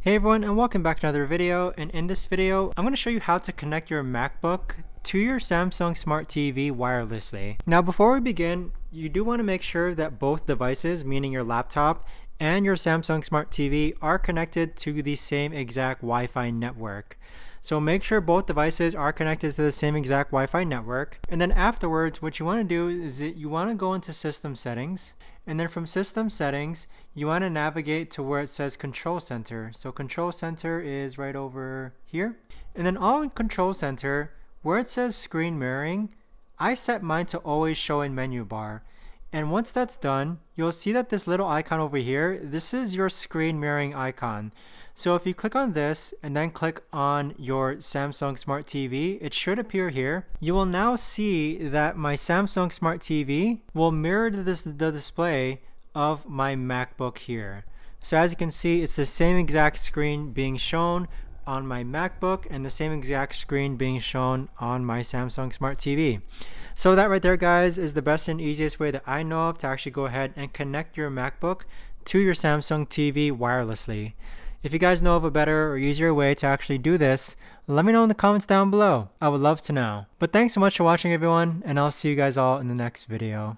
Hey everyone, and welcome back to another video. And in this video, I'm going to show you how to connect your MacBook to your Samsung Smart TV wirelessly. Now before we begin, you do want to make sure that both devices, meaning your laptop and your Samsung Smart TV, are connected to the same exact Wi-Fi network. So make sure both devices are connected to the same exact Wi-Fi network. And then afterwards, what you want to do is that you want to go into System Settings. And then from System Settings, you want to navigate to where it says Control Center. So Control Center is right over here. And then on Control Center, where it says Screen Mirroring, I set mine to always show in menu bar. And once that's done, you'll see that this little icon over here, this is your screen mirroring icon. So if you click on this and then click on your Samsung Smart TV, it should appear here. You will now see that my Samsung Smart TV will mirror the display of my MacBook here. So as you can see, it's the same exact screen being shown on my MacBook and the same exact screen being shown on my Samsung Smart TV. So that right there, guys, is the best and easiest way that I know of to actually go ahead and connect your MacBook to your Samsung TV wirelessly. If you guys know of a better or easier way to actually do this, let me know in the comments down below. I would love to know. But thanks so much for watching, everyone, and I'll see you guys all in the next video.